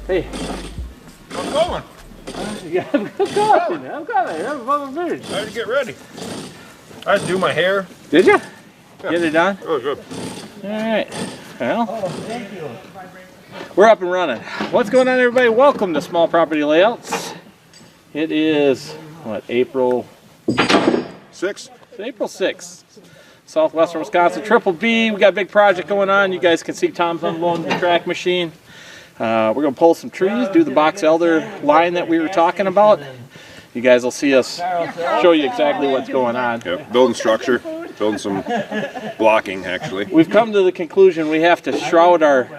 Hey. I'm going. Yeah, I'm coming. I'm coming. I'm finished. I had to get ready. I had to do my hair. Did you? Yeah. Get it done? Oh, good. All right. Well, thank you. We're up and running. What's going on, everybody? Welcome to Small Property Layouts. It is, what, April 6th? It's April 6th. Southwestern Wisconsin, Triple B. We got a big project going on. You guys can see Tom's unloading the track machine. We're going to pull some trees, do the box elder line that we were talking about. You guys will see us show you exactly what's going on. Yep, building structure, building some blocking actually. We've come to the conclusion we have to shroud our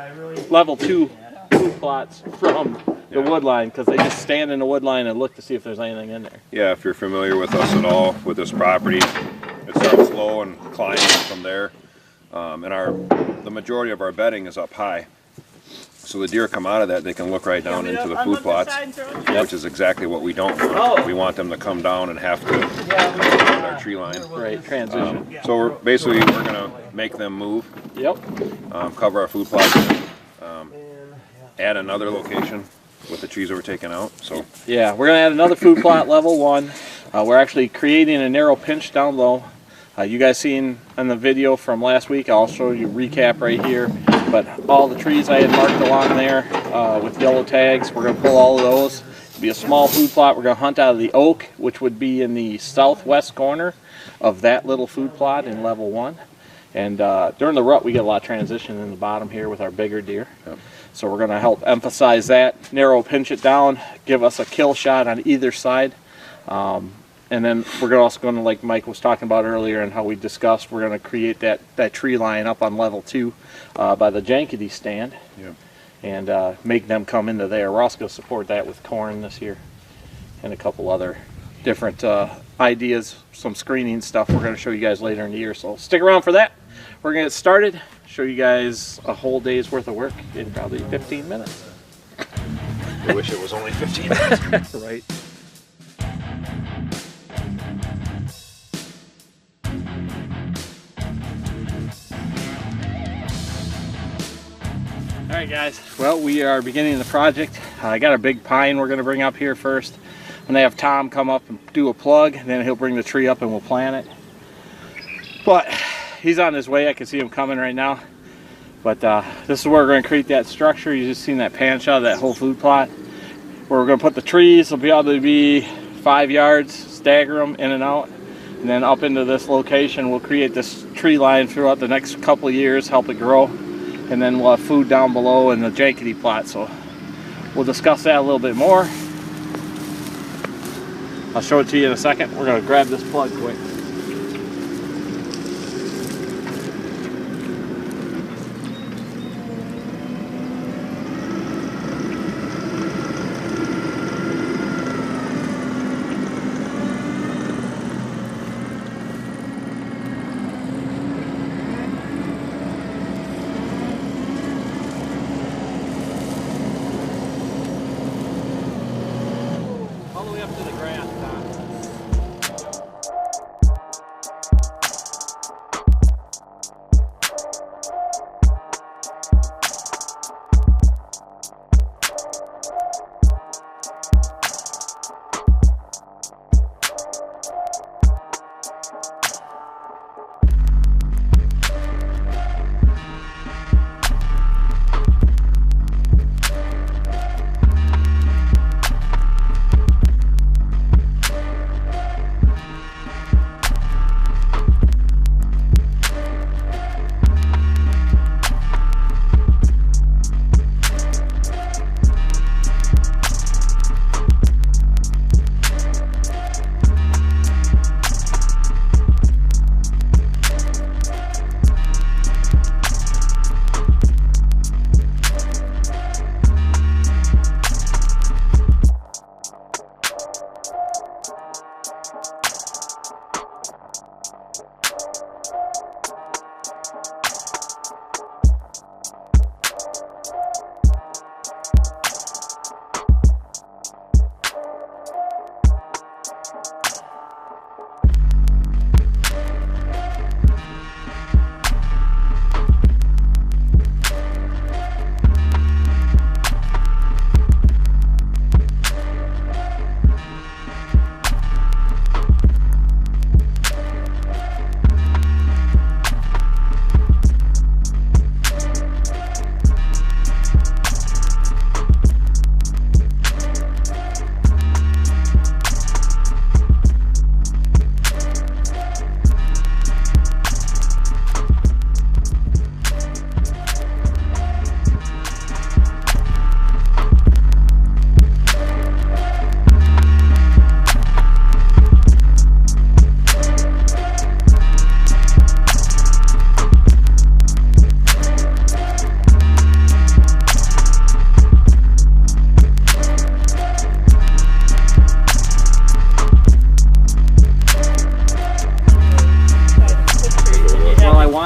level 2 food plots from the wood line because they just stand in the wood line and look to see if there's anything in there. Yeah, if you're familiar with us at all, with this property, it starts low and climbs from there. And the majority of our bedding is up high. So the deer come out of that, they can look right down into the food plots, which is exactly what we don't want. We want them to come down and have to come with our tree line. Right, transition. So we're going to make them move. Yep. Cover our food plots, add another location with the trees that we're taking out. So yeah, we're going to add another food plot, level 1. We're actually creating a narrow pinch down low. You guys seen in the video from last week, I'll show you a recap right here. But all the trees I had marked along there with yellow tags, we're going to pull all of those. It'll be a small food plot. We're going to hunt out of the oak, which would be in the southwest corner of that little food plot in level 1. And during the rut, we get a lot of transition in the bottom here with our bigger deer. Yep. So we're going to help emphasize that, narrow pinch it down, give us a kill shot on either side. And then we're also going to, like Mike was talking about earlier and how we discussed, we're going to create that tree line up on level 2 by the Jankety stand. yeah. And make them come into there. We're also going to support that with corn this year and a couple other different ideas, some screening stuff we're going to show you guys later in the year. So stick around for that. We're going to get started, show you guys a whole day's worth of work in probably 15 minutes. I wish it was only 15 minutes. Right. Alright guys, well, we are beginning the project. I got a big pine we're going to bring up here first. I'm going to have Tom come up and do a plug, and then he'll bring the tree up and we'll plant it. But he's on his way, I can see him coming right now. But this is where we're going to create that structure. You just seen that pan shot of that whole food plot. Where we're going to put the trees, will be able to be 5 yards, stagger them in and out. And then up into this location, we'll create this tree line throughout the next couple of years, help it grow. And then we'll have food down below in the Jankety plot, so we'll discuss that a little bit more. I'll show it to you in a second. We're going to grab this plug quick. All the way up to the grass, Tom.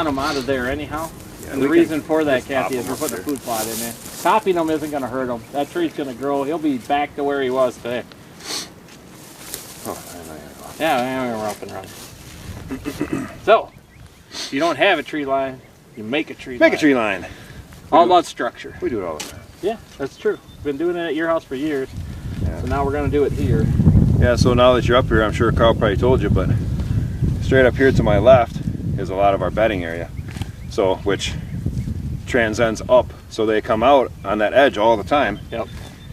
them out of there anyhow. Yeah, And the reason for that, just pop Kathy, is them we're up putting a there. food plot in there. Topping them isn't going to hurt him. That tree's going to grow. He'll be back to where he was today. Oh, I know you're going. Yeah, we're up and running. So, if you don't have a tree line, you make a tree line. Make a tree line. All about structure. We do it all the time. Yeah, that's true. Been doing it at your house for years. Yeah. So now we're going to do it here. Yeah, so now that you're up here, I'm sure Carl probably told you, but straight up here to my left is a lot of our bedding area. So, which transcends up, so they come out on that edge all the time. Yep.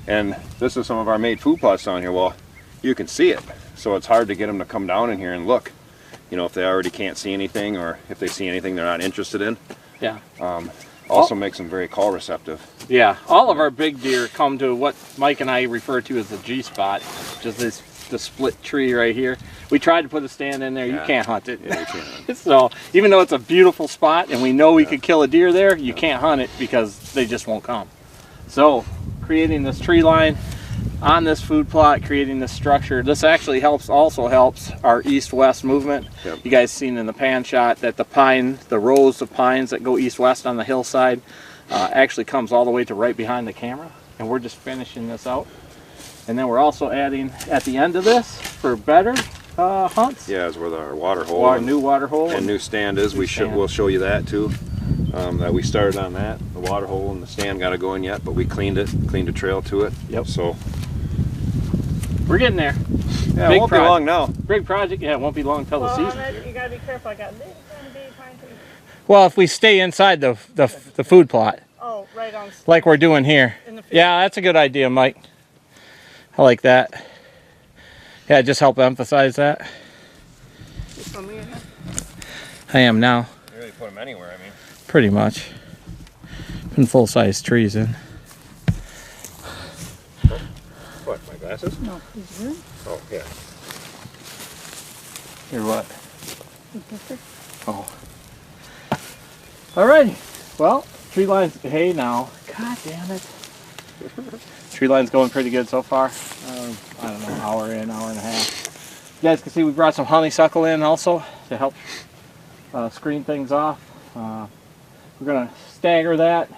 And this is some of our made food plots down here. Well, you can see it, so it's hard to get them to come down in here and look. You know, if they already can't see anything, or if they see anything they're not interested in. Yeah. Also makes them very call receptive. Yeah, all of our big deer come to what Mike and I refer to as the G spot, which is the split tree right here. We tried to put a stand in there. You can't hunt it. Yeah, you can't. So even though it's a beautiful spot and we know we could kill a deer there, you can't hunt it because they just won't come. So creating this tree line on this food plot, creating this structure, this actually also helps our east-west movement. Yep. You guys seen in the pan shot that the rows of pines that go east-west on the hillside actually comes all the way to right behind the camera, and we're just finishing this out. And then we're also adding at the end of this for better hunts. Yeah, is where our water hole New water hole and new stand is. We'll show you that too. That we started on that. The water hole and the stand got to go in yet, but we cleaned a trail to it. Yep. So we're getting there. yeah, it won't be long now. Big project. Yeah, it won't be long until the season. You gotta be careful. I got big pine trees. Well, if we stay inside the food plot, Oh, right on. like we're doing here. In the field. Yeah, that's a good idea, Mike. I like that. Yeah, just help emphasize that. From me, huh? I am now, You really put them anywhere, I mean. pretty much. Putting full-size trees in. What, my glasses? No, he's good. Oh, yeah. Here, what? Oh. Alrighty. Well, tree line's hay now. God damn it. Tree line's going pretty good so far. I don't know, hour and a half. You guys can see we brought some honeysuckle in also to help screen things off. We're going to stagger that.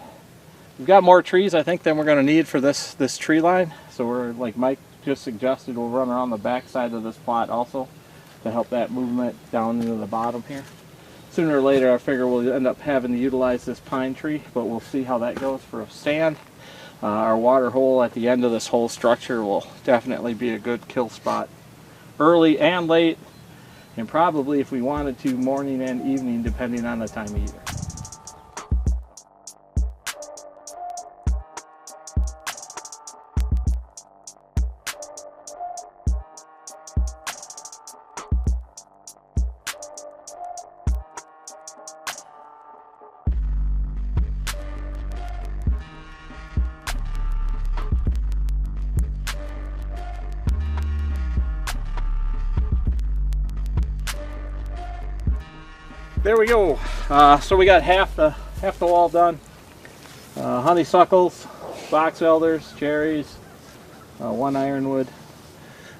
We've got more trees, I think, than we're going to need for this tree line. So we're, like Mike just suggested, we'll run around the back side of this plot also to help that movement down into the bottom here. Sooner or later, I figure we'll end up having to utilize this pine tree, but we'll see how that goes for a stand. Our water hole at the end of this whole structure will definitely be a good kill spot early and late, and probably, if we wanted to, morning and evening, depending on the time of year. There we go. So we got half the wall done. Honeysuckles, box elders, cherries, one ironwood.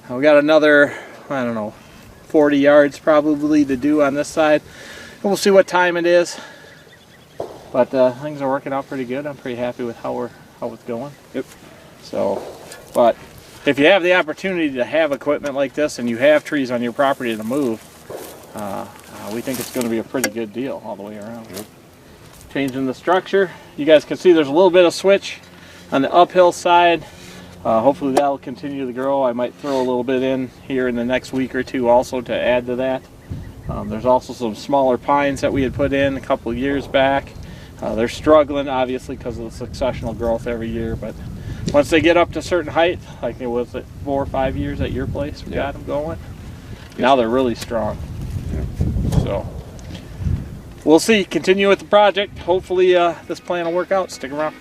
We got another, I don't know, 40 yards probably to do on this side. And we'll see what time it is. But things are working out pretty good. I'm pretty happy with how it's going. Yep. So, but if you have the opportunity to have equipment like this and you have trees on your property to move, we think it's going to be a pretty good deal all the way around. Yep. Changing the structure. You guys can see there's a little bit of switch on the uphill side. Hopefully that'll continue to grow. I might throw a little bit in here in the next week or two also to add to that. There's also some smaller pines that we had put in a couple of years back. They're struggling obviously because of the successional growth every year, but once they get up to a certain height, like it was at 4 or 5 years at your place, we got them going. Now they're really strong. So we'll see. Continue with the project. Hopefully this plan will work out. Stick around.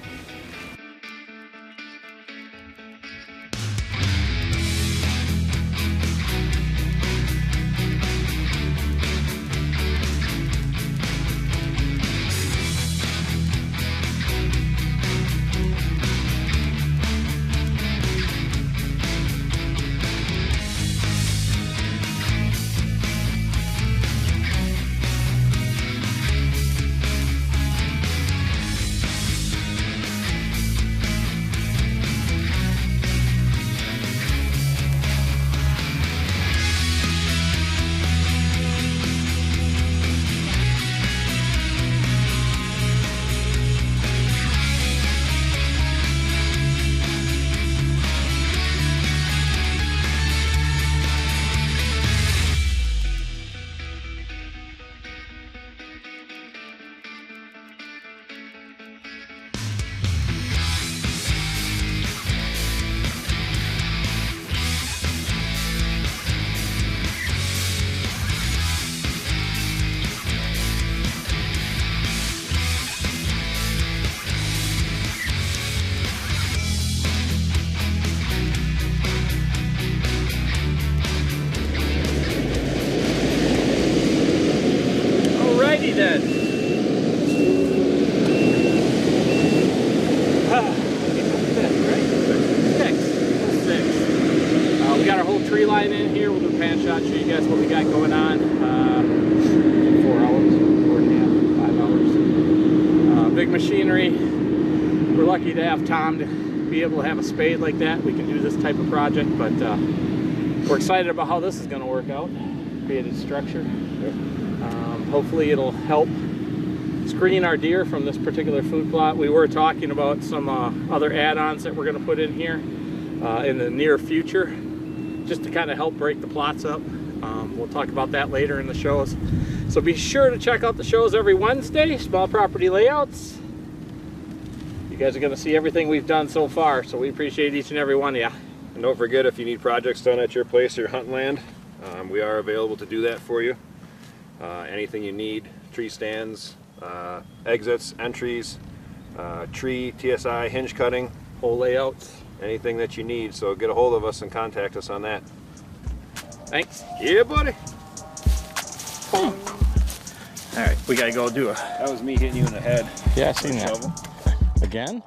dead. Six. We got our whole tree line in here. We'll do a pan shot, show you guys what we got going on. 4 hours, 4.5, 5 hours. Big machinery. We're lucky to have Tom to be able to have a spade like that. We can do this type of project, but we're excited about how this is going to work out. Create its structure. Hopefully it'll help screen our deer from this particular food plot. We were talking about some other add-ons that we're going to put in here in the near future, just to kind of help break the plots up. We'll talk about that later in the shows. So be sure to check out the shows every Wednesday, Small Property Layouts. You guys are going to see everything we've done so far, so we appreciate each and every one of you. And don't forget, if you need projects done at your place or your hunting land, we are available to do that for you. Anything you need, tree stands, exits, entries, tree, TSI, hinge cutting, Whole layouts. anything that you need. So get a hold of us and contact us on that. Thanks. Yeah, buddy. All right, we gotta go do a. That was me hitting you in the head. Yeah, I seen with a that. shovel. Again?